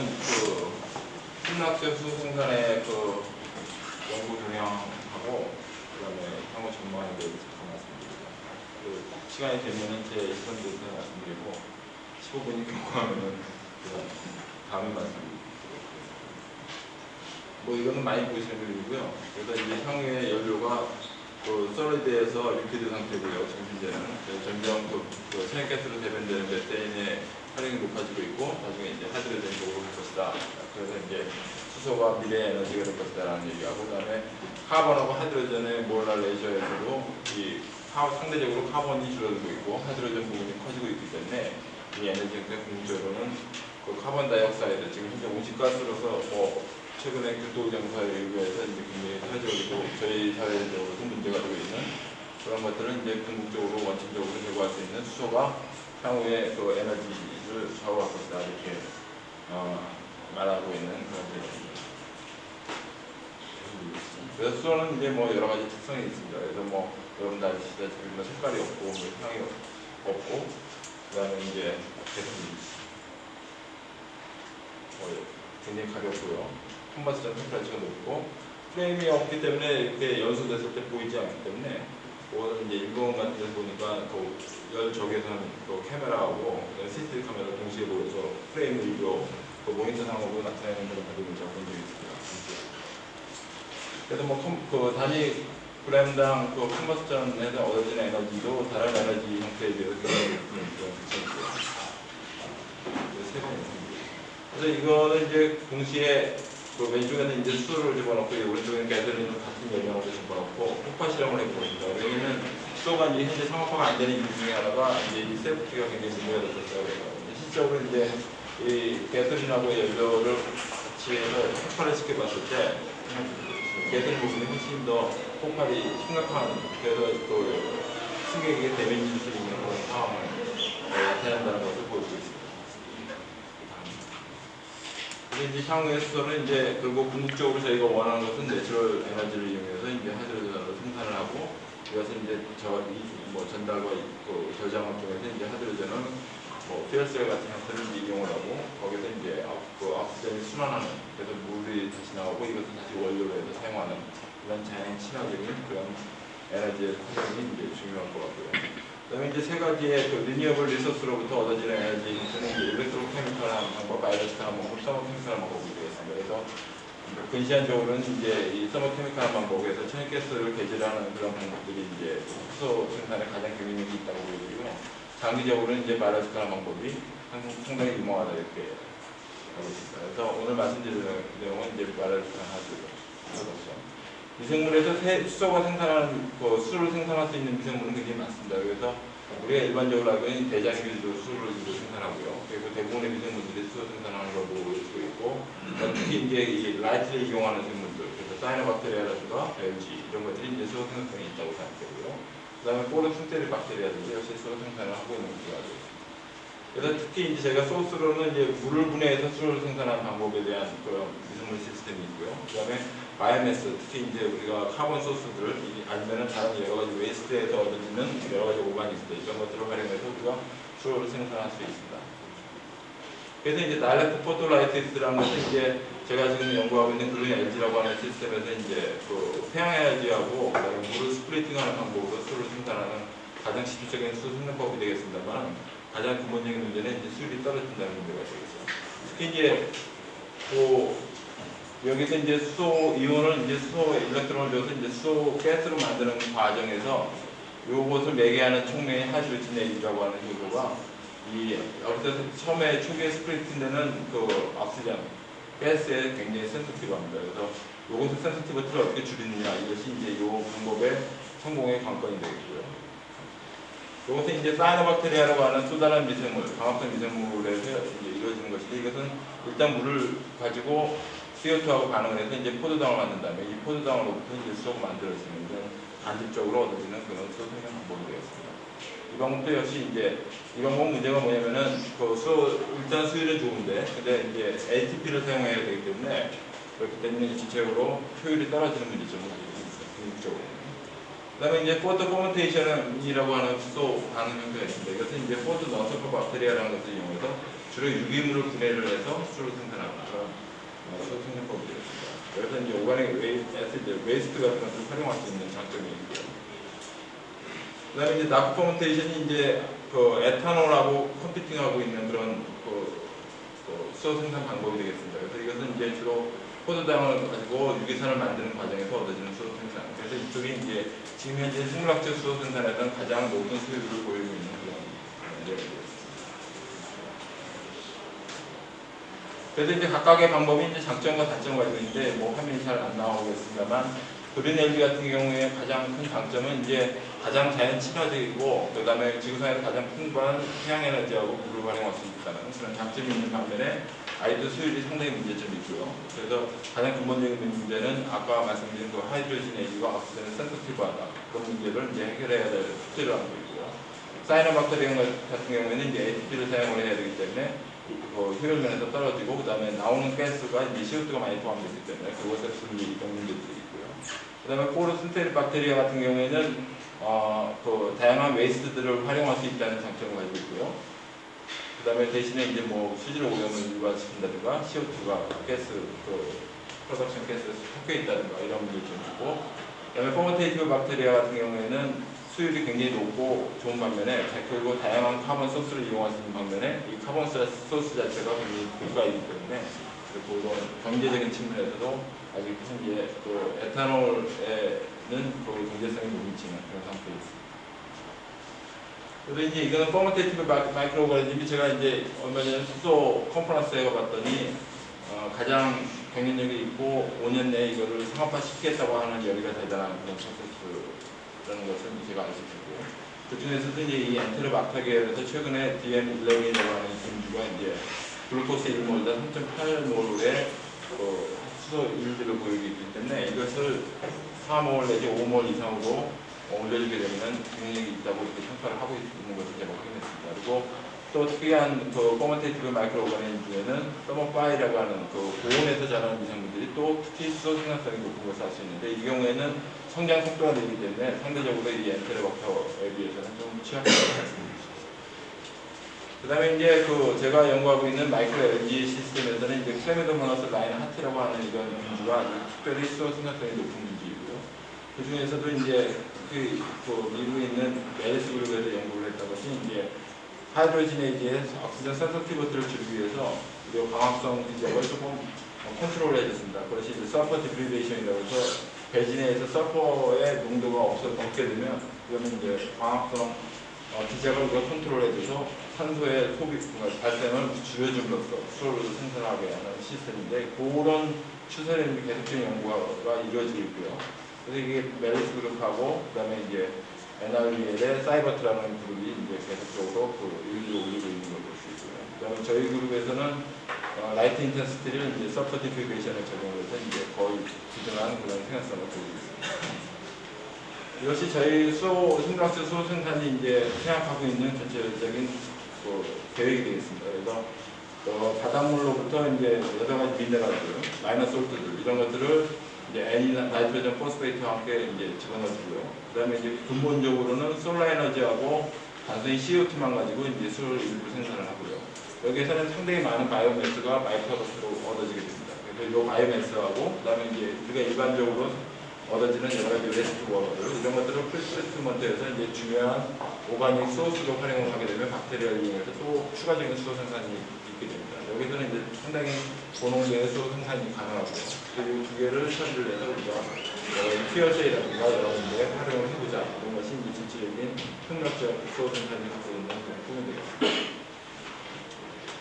그 심리학적 수 생산의 그 연구 동향하고 그다음에 향후 전망에 대해서 잠깐 말씀드립니다. 그 시간이 되면은 제 이론들도 말씀드리고 15분이 경과하면은 다음에 말씀드립니다. 뭐 이거는 많이 보시는 그림이고요. 그래서 이제 향후의 연료가 그 솔리드에서 리퀴드 상태고요. 지금 현재는 점점 그 천연가스로 대변되는 메테인의 활용이 높아지고 있고 나중에 이제 하이드로젠 쪽으로 갈 것이다. 그래서 이제 수소가 미래의 에너지가 될 것이다라는 얘기하고 그다음에 카본하고 하이드로젠의 몰랄 레이저에서도 이 상대적으로 카본이 줄어들고 있고 하이드로젠 부분이 커지고 있기 때문에 이 에너지 형태 궁극적으로는 그 카본 다이옥사이드 지금 현재 온실가스로서 뭐 최근에 교토정사에 의해서 이제 굉장히 사회적으로 저희 사회적으로도 문제가 되고 있는 그런 것들은 이제 궁극적으로 원칙적으로 제거할 수 있는 수소가 향후에 그 에너지를 좌우할 것이다 이렇게 말하고 있는 그런 내용입니다. 그래서 수소는 이제 뭐 여러 가지 특성이 있습니다. 그래서 뭐 여러분 다 아시다시피 뭐 색깔이 없고 뭐 향이 없고 그다음에 이제 굉장히 가볍고요. 컴버스전 템퍼레처가 높고 프레임이 없기 때문에 이렇게 연소됐을 때 보이지 않기 때문에 그거는 이제 일본 같은 데서 보니까 그 열적외선 그 카메라하고 CCTV 카메라 동시에 보여서 프레임 위로 그 모니터 상으로 나타내는 그런 방법을 본 적이 있습니다. 그래서 뭐 그 단위 그램당 그 컴버스전에서 얻어지는 에너지도 다른 에너지 형태에 비해서 굉장히 높은 그런 특성이 있고요. 그래서 이거는 이제 동시에 그 왼쪽에는 이제 수소를 집어넣고 오른쪽에는 가솔린을 같은 열량으로 집어넣고 폭파 실험을 해보겠습니다. 왜냐면 수소가 이제 현재 상업화가 안 되는 이유 중에 하나가 이제 이 세프티가 굉장히 문제가 됐었어요. 실적으로 이제 이 가솔린하고 연료를 같이 해서 폭발을 시켜봤을 때 가솔린 부분이 훨씬 더 폭발이 심각한 그래서 그 승객에게 데미지 줄 수 있는 그런 상황을 대한다는 것을 보여주고 있습니다. 이제 향후의 수소는 이제 그리고 궁극적으로 저희가 원하는 것은 내추럴 에너지를 이용해서 이제 하이드로젠을 생산을 하고 이것은 이제 전달과 그 저장을 통해서 이제 하이드로젠은 뭐 퓨얼셀 같은 형태를 이용을 하고 거기서 이제 그 옥시전이 순환하는 그래서 물이 다시 나오고 이것을 다시 원료로 해서 사용하는 그런 자연 친화적인 그런 에너지의 활용이 이제 중요할 것 같고요. 그다음에 이제 세 가지의 그 리니어블 리소스로부터 얻어지는 에너지는 이제 일렉트로케미컬한 방법, 바이오로직한 방법, 서머케미컬한 방법이 되겠습니다. 그래서 근시안적으로는 이제 이 서머케미컬한 방법에서 천연가스를 개질하는 그런 방법들이 이제 수소 생산에 가장 경쟁력이 있다고 보여지고요. 장기적으로는 이제 바이오로직한 방법이 상당히 유망하다 이렇게 하고 있습니다. 그래서 오늘 말씀드리는 내용은 이제 바이오로직한 하드죠. 미생물에서 수소가 생산하는 수소를 생산할 수 있는 미생물은 굉장히 많습니다. 그래서 우리가 일반적으로 알고 있는 대장균도 수소를 생산하고요. 그리고 대부분의 미생물들이 수소 생산하는 걸 보고 있고, 특히 이제 이 라이트를 이용하는 생물들, 그래서 사이노박테리아라든가 LG 이런 것들이 이제 수소 생산성이 있다고 생각되고요. 그다음에 포르순테리 박테리아들이 역시 수소 생산을 하고 있는 것으로 알고 있습니다. 그래서 특히 이제 제가 소스로는 이제 물을 분해해서 수소를 생산하는 방법에 대한 그런 미생물 시스템이 있고요. 그다음에 바이오매스, 특히 이제 우리가 카본 소스들 아니면은 다른 여러 가지 웨이스트에서 얻어지는 여러 가지 오가니스들 이런 것들을 활용해서 우리가 수소를 생산할 수 있습니다. 그래서 이제 다이렉트 포토라이티스라는 것은 이제 제가 지금 연구하고 있는 글린 LG라고 하는 시스템에서 이제 그 태양 에너지하고 그다음에 물을 스플리팅하는 방법으로 수소를 생산하는 가장 실질적인 수소 생산법이 되겠습니다만 가장 근본적인 문제는 이제 수율이 떨어진다는 문제가 되겠죠. 특히 이제 여기서 이제 수소 이온을 이제 수소 일렉트론을 줘서 이제 수소 가스로 만드는 과정에서 요것을 매개하는 촉매의 하이드로지네이라고 하는 요소가 여기서 처음에 초기에 스프리팅 되는 그 옥시전 가스에 굉장히 센시티브합니다. 그래서 요것을 센시티비티를 어떻게 줄이느냐 이것이 이제 요 방법의 성공의 관건이 되겠고요. 이것은 이제 사이노박테리아라고 하는 또 다른 미생물, 광합성 미생물에서 이제 이루어지는 것인데 이것은 일단 물을 가지고 CO2하고 반응을 해서 이제 포도당을 만든 다음에 이 포도당으로부터 이제 수소가 만들어지는 그런 간접적으로 얻어지는 그런 수소 생산 방법이 되겠습니다. 이 방법도 역시 이제 이 방법 문제가 뭐냐면은 일단 수율은 좋은데 근데 이제 ATP를 사용해야 되기 때문에 그렇기 때문에 전체적으로 효율이 떨어지는 문제점이 있습니다. 궁극적으로. 그 다음에 이제 포토 포먼테이션이라고 하는 수소 반응 형태가 있습니다. 이것은 이제 포토 너서퍼 박테리아라는 것을 이용해서 주로 유기물을 분해를 해서 수를 생산하는 그런 수 생산법이 되겠습니다. 그래서 이제 오가닉 웨이스트 같은 것을 활용할 수 있는 장점이 있고요. 그다음에 이제 나크 퍼먼테이션이 이제 그 에탄올하고 컴피팅하고 있는 그런 수소 생산 방법이 되겠습니다. 그래서 이것은 이제 주로 포도당을 가지고 유기산을 만드는 과정에서 얻어지는 수소 생산. 그래서 이쪽이 이제 지금 현재 생물학적 수소 생산에서는 가장 높은 수익을 보이고 있는 그런 예입니다. 그래서 이제 각각의 방법이 이제 장점과 단점을 가지고 있는데 뭐 화면이 잘 안 나오겠습니다만 그린 LG 같은 경우에 가장 큰 장점은 이제 가장 자연 친화적이고 그다음에 지구상에서 가장 풍부한 태양 에너지하고 물을 활용할 수 있다는 그런 장점이 있는 반면에 아이들 수율이 상당히 문제점이 있고요. 그래서 가장 근본적인 문제는 아까 말씀드린 그 하이드로진 에이지가 억시전에 센서티브하다 그런 문제를 이제 해결해야 될 숙제를 하고 있고요. 사이노박테리움 같은 경우에는 이제 ATP를 사용을 해야 되기 때문에 효율 면에서 떨어지고 그 다음에 나오는 가스가 이제 CO2가 많이 포함되기 때문에 그것에 분리 이런 문제들이 있고요. 그 다음에 포르스테리 박테리아 같은 경우에는 그 다양한 웨이스트들을 활용할 수 있다는 장점을 가지고 있고요. 그 다음에 대신에 이제 뭐 수질 오염을 유발시킨다든가 CO2가 가스 프로덕션 가스에서 섞여 있다든가 이런 문제점이 있고 그 다음에 포먼테이티브 박테리아 같은 경우에는 수율이 굉장히 높고 좋은 반면에 그리고 다양한 카본 소스를 이용할 수 있는 반면에 이 카본 소스 자체가 굉장히 고가이기 때문에 그리고 이런 경제적인 측면에서도 아직 현재 그 에탄올에는 그 경제성이 높지는 그런 상태에 있습니다. 그래서 이제 이거는 포먼테이티브 마이크로 오가니즘이 제가 이제 얼마 전에 수소 컨퍼런스에 가봤더니 가장 경쟁력이 있고 5년 내에 이거를 상업화 시키겠다고 하는 열의가 대단한 그런 프로세스라는 것을 제가 알 수 있고 그 중에서도 이제 이 엔테르박터계에서 최근에 DM11이라고 하는 분주가 이제 글루코스 1몰당 3.8몰의 수소 일들을 보이고 있기 때문에 이것을 4몰 내지 5몰 이상으로 올려주게 되면 경쟁력이 있다고 이렇게 평가를 하고 있는 것을 제가 확인했습니다. 그리고 또 특이한 그 포먼테이티브 마이크로 오가니즘 중에는 서머파이라고 하는 그 고온에서 자라는 미생물들이 또 특히 수소 생산성이 높은 것을 알 수 있는데 이 경우에는 성장 속도가 느리기 때문에 상대적으로 이 엔테르박터에 비해서는 좀 취약하다고 말씀드립니다. 그 다음에 이제 그 제가 연구하고 있는 마이크로 LG 시스템에서는 이제 클레미도모나스 라인 하티라고 하는 이런 분주가 특별히 수소 생산성이 높은 분주이고요. 그 중에서도 이제 그 미국에 있는 메리스 그룹에서 연구를 했던 것이 이제 하이드로지네이지의 억시전 센서티비티를 줄이기 위해서 우리가 광합성 지역을 조금 컨트롤 해줬습니다. 그것이 이제 서퍼 디프리베이션이라고 해서 배진에서 서퍼의 농도가 없게 되면 그러면 이제 광합성 기제를 우리가 컨트롤 해줘서 산소의 소비 발생을 줄여줌으로써 수소를 생산하게 하는 시스템인데 그런 추세는 계속적인 연구가 이루어지고 있고요. 그래서 이게 메리스 그룹하고 그다음에 이제 NRBL의 사이버트라는 그룹이 이제 계속적으로 그 윤리를 올리고 있는 걸 볼 수 있고요. 그다음에 저희 그룹에서는 라이트 인텐시티를 이제 서퍼티피케이션에 적용해서 이제 거의 기준한 그런 생산성을 보이고 있습니다. 이것이 저희 생물학적 수소 생산이 이제 생각하고 있는 전체적인 계획이 되겠습니다. 그래서 바닷물로부터 이제 여러 가지 미네랄들, 마이너 솔트들 이런 것들을 이제 N 나이트로젠 포스페이트와 함께 이제 집어넣고요. 그다음에 이제 근본적으로는 솔라 에너지하고 단순히 CO2만 가지고 이제 수를 일부 생산을 하고요. 여기에서는 상당히 많은 바이오매스가 마이프로덕트로 얻어지게 됩니다. 그래서 이 바이오매스하고 그다음에 이제 우리가 일반적으로 얻어지는 여러 가지 웨스트 워터들 이런 것들을 프리트먼트에서 이제 중요한 오가닉 소스로 활용을 하게 되면 박테리아를 이용해서 또 추가적인 수소 생산이 있게 됩니다. 여기서는 이제 상당히 고농도의 수소 생산이 가능하고요. 그리고 두 개를 처리를 해서 우리가 피어세이라든가 여러 군데 활용을 해보자 이런 것이 이제 전체적인 협력적 수소 생산이 갖고 있는 부분이 되겠습니다.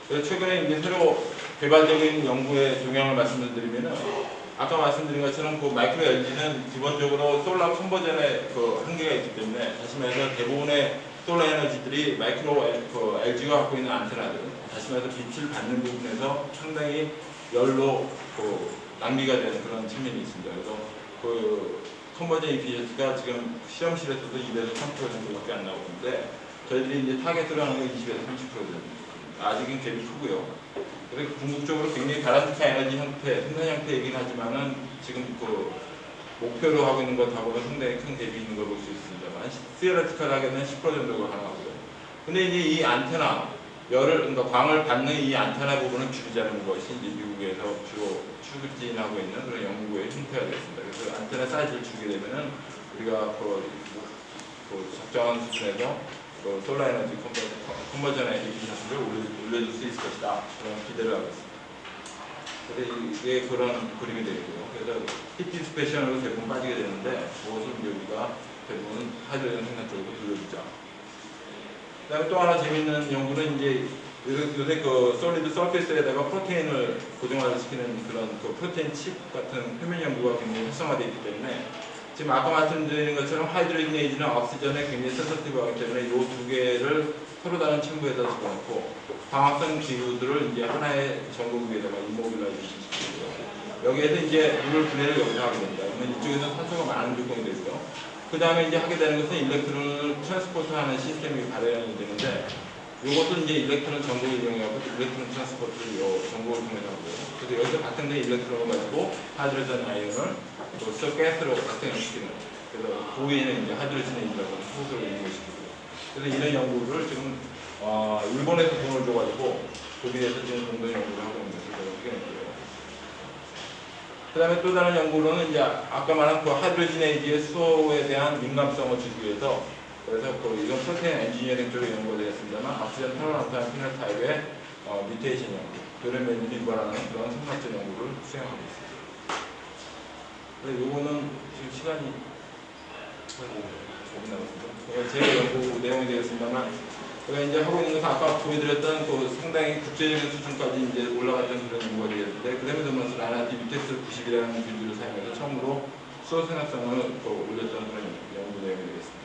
그래서 최근에 이제 새로 개발적인 연구의 종양을 말씀드리면은 아까 말씀드린 것처럼 그 마이크로 LG는 기본적으로 솔라 컨버전의 그 한계가 있기 때문에 다시 말해서 대부분의 솔라 에너지들이 마이크로 LG가 갖고 있는 안테나들 다시 말해서 빛을 받는 부분에서 상당히 열로 낭비가 되는 그런 측면이 있습니다. 그래서 그 컨버전 EPS가 지금 실험실에서도 2에서 3% 정도밖에 안 나오는데 저희들이 이제 타겟으로 하는 건 20에서 30%입니다. 아직은 갭이 크고요. 그래서 궁극적으로 굉장히 바람직한 에너지 형태, 생산 형태이긴 하지만은 지금 그 목표로 하고 있는 것하고는 상당히 큰 갭이 있는 걸 볼 수 있습니다만, 시어레티컬하게는 10% 정도가 가능하고요. 근데 이제 이 안테나, 그러니까 광을 받는 이 안테나 부분을 줄이자는 것이 이제 미국에서 주로 추진하고 있는 그런 연구의 형태가 되겠습니다. 그래서 안테나 사이즈를 줄이게 되면은 우리가 그 적정한 수준에서 그 솔라 에너지 컨버전의 에피션을 올려줄 수 있을 것이다. 그런 기대를 하고 있습니다. 그래서 이게 그런 그림이 되고요. 그래서 히트 디스패션으로 대부분 빠지게 되는데 그것을 이제 우리가 대부분 하이드로젠 생산 쪽으로 돌려주자. 그다음에 또 하나 재밌는 연구는 이제 요새 그 솔리드 서페이스에다가 프로테인을 고정화시키는 그런 그 프로테인 칩 같은 표면 연구가 굉장히 활성화되어 있기 때문에 지금 아까 말씀드린 것처럼 하이드로젠 에이지는 옥시전에 굉장히 센서티브하기 때문에 이 두 개를 서로 다른 층부에다 집어넣고 광합성 기구들을 이제 하나의 전구 위에다가 이모빌라이제이션 시키고요. 여기에서 이제 물을 분해를 여기서 하게 됩니다. 그러면 이쪽에서 산소가 많은 조건이 되고요. 그 다음에 이제 하게 되는 것은 일렉트론을 트랜스포트하는 시스템이 발현이 되는데 이것도 이제 일렉트론 전구를 이용해서 일렉트론 트랜스포트를 전구를 통해서 하고요. 그래서 여기서 발생된 일렉트론을 가지고 하이드로젠 아이온을 또 가스로 발생시키는 그래서 그 위에는 이제 하이드로젠이라고 하는 소스를 연구시키고요. 그래서 이런 연구를 지금 일본에서 돈을 줘가지고 독일에서 지금 공동 연구를 하고 있는 것을 확인했고요. 그 다음에 또 다른 연구로는 이제 아까 말한 그 하이드로젠 에이지의 수소에 대한 민감성을 주기 위해서 그래서 이건 프로테인 엔지니어링 쪽에 연구가 되었습니다만 옥시전 페놀란타인 피노타입의 뮤테이션 연구, 결핵 면역을 유발하는 그런 생물학적 연구를 수행하고 있습니다. 요거는 지금 시간이 조금 남았습니다. 제 연구 내용이 되었습니다만 제가 이제 하고 있는 것은 아까 보여드렸던 그 상당히 국제적인 수준까지 이제 올라갔던 그런 연구가 되었는데 그다음에 라나티 뮤텍스 90이라는 기술을 사용해서 처음으로 수소 생산성을 올렸던 그런 연구 내용이 되겠습니다.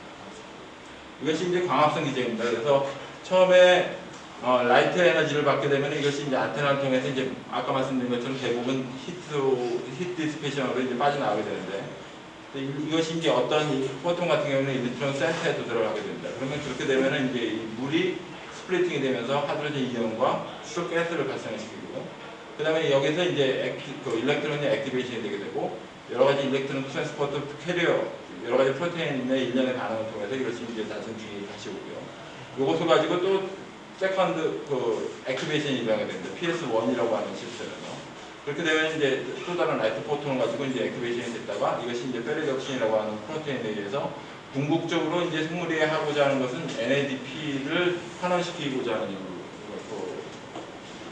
이것이 이제 광합성 기제입니다. 그래서 처음에 라이트 에너지를 받게 되면 이것이 이제 안테나를 통해서 이제 아까 말씀드린 것처럼 대부분 히트 디스패션으로 이제 빠져나가게 되는데 이것이 이제 어떤 포톤 같은 경우는 일렉트론 센터에도 들어가게 됩니다. 그러면 그렇게 되면은 이제 이 물이 스플리팅이 되면서 하이드로젠 이온과 수소 가스를 발생시키고 그 다음에 여기서 이제 일렉트론이 액티베이션이 되게 되고 여러 가지 일렉트론 트랜스포터 캐리어 여러 가지 프로테인의 일련의 반응을 통해서 이것이 이제 낮은 중이 다시 오고요. 이것을 가지고 또 세컨드 액티베이션이 일어나게 됩니다. PS1이라고 하는 시스템에서. 그렇게 되면 이제 또 다른 라이트 포톤을 가지고 이제 액티베이션이 됐다가 이것이 이제 페리덕신이라고 하는 프로테인에 의해서 궁극적으로 이제 생물이 하고자 하는 것은 NADP를 환원시키고자 하는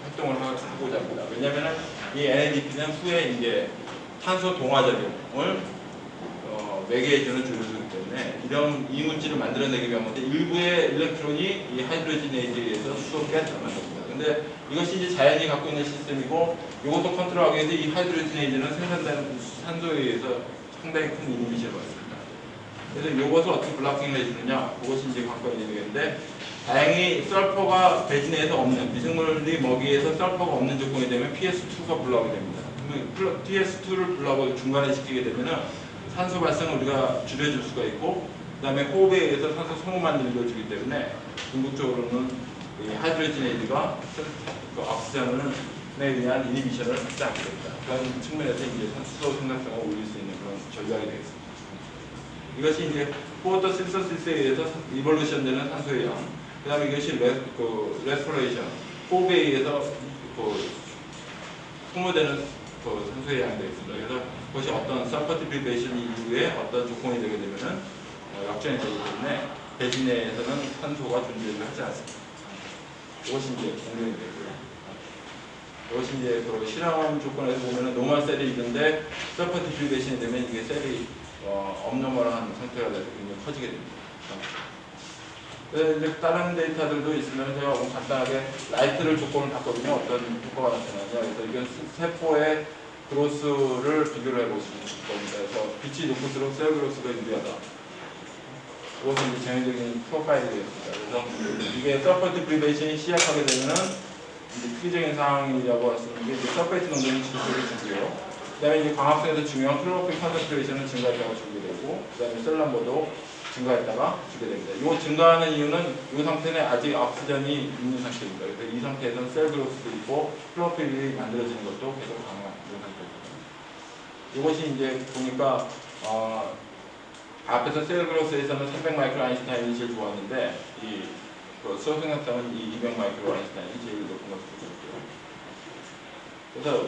활동을 하고자 합니다. 왜냐하면 이 NADP는 후에 이제 탄소 동화작용을 매개해주는 조류이기 때문에 이런 이물질을 만들어내기 위함인데 일부의 일렉트론이 이 하이드로젠 에이지에 의해서 수소 가스를 만듭니다. 근데 이것이 이제 자연이 갖고 있는 시스템이고 이것도 컨트롤하기 위해서 이 하이드로젠 에이지는 생산되는 산소에 의해서 상당히 큰 이미지를 받습니다. 그래서 이것을 어떻게 블락킹을 해주느냐 그것이 이제 관건이 되겠는데 다행히 설퍼가 배진에서 없는 미생물이 먹이에서 설퍼가 없는 조건이 되면 PS2가 불나오게 됩니다. 그러면 PS2를 불나오고 중간에 시키게 되면은 산소 발생을 우리가 줄여줄 수가 있고 그 다음에 호흡에 의해서 산소 소모만 늘려주기 때문에 궁극적으로는 이 하이드로젠 에이지가 옥시전에 의한 이니비션을 확대하게 됩니다. 그런 측면에서 이제 수소 생산성을 올릴 수 있는 그런 전략이 되겠습니다. 이것이 이제 포토신서시스에 의해서 이볼루션되는 산소의 양, 그 다음에 이것이 레스피레이션, 호흡에 의해서 소모되는 산소의 양이 되겠습니다. 그래서 그것이 어떤 서퍼티피베이션 이후에 어떤 조건이 되게 되면은 역전이 되기 때문에 배진 내에서는 산소가 존재를 하지 않습니다. 이것이 이제 공룡이 되고요. 이것이 이제 실험 조건에서 보면은 노멀 셀이 있는데 서퍼티피베이션이 되면 이게 셀이 업노멀한 상태가 돼서 굉장히 커지게 됩니다. 이제 다른 데이터들도 있으면 제가 간단하게 라이트를 조건을 봤거든요. 어떤 효과가 나타나냐. 그래서 이건 세포의 그로스를 비교를 해볼 수 있을 겁니다. 그래서 빛이 높을수록 셀 그로스가 유리하다. 그것은 이제 전형적인 프로파일이 되겠습니다. 그래서 이게 서퍼티 프리베이션이 시작하게 되면은 이제 특이적인 상황이라고 할 수 있는 게 이제 서페이트 농도는 지속적으로 줄고요. 그 다음에 이제 광합성에서 중요한 클로로필 컨센트레이션은 증가했다가 줄게 되고, 그 다음에 셀럼버도 증가했다가 주게 됩니다. 이 증가하는 이유는 이 상태는 아직 옥시전이 있는 상태입니다. 그래서 이 상태에서는 셀 그로스도 있고 클로로필이 만들어지는 것도 계속 가능한 이런 상태입니다. 이것이 이제 보니까 앞에서 셀 그로스에서는 300 마이크로 아인슈타인이 제일 좋았는데 이 그 수소 생산성은 이 200 마이크로 아인슈타인이 제일 높은 것으로 보여요. 그래서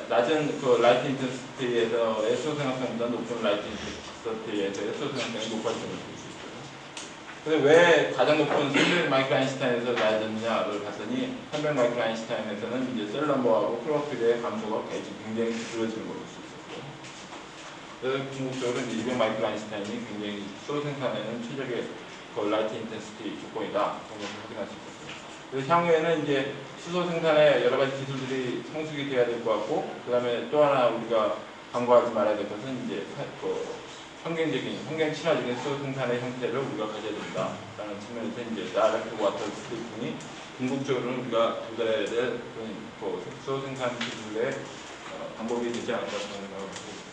낮은 그 라이트 인텐시티에서의 수소 생산성보다 높은 라이트 인텐시티에서의 수소 생산성이 높아지는 것을 볼 수 있어요. 그래서 왜 가장 높은 300 마이크로 아인슈타인에서 낮았느냐를 봤더니 300 마이크로 아인슈타인에서는 이제 셀 넘버하고 클로로필의 감소가 굉장히 줄어지는 것을 볼 수 있었고요. 그래서 궁극적으로 이제 200 마이크로 아인슈타인이 굉장히 수소 생산에는 최적의 그 라이트 인텐시티 조건이다. 그런 것을 확인할 수 있었어요. 그래서 향후에는 이제 수소 생산에 여러 가지 기술들이 성숙이 돼야 될 것 같고, 그 다음에 또 하나 우리가 간과하지 말아야 될 것은 이제 환경 친화적인 수소 생산의 형태를 우리가 가져야 된다라는 측면에서 이제 다이렉트 워터 스트리핑이 궁극적으로는 우리가 도달해야 될 수소 생산 기술의 방법이 되지 않을까 생각하고 있습니다.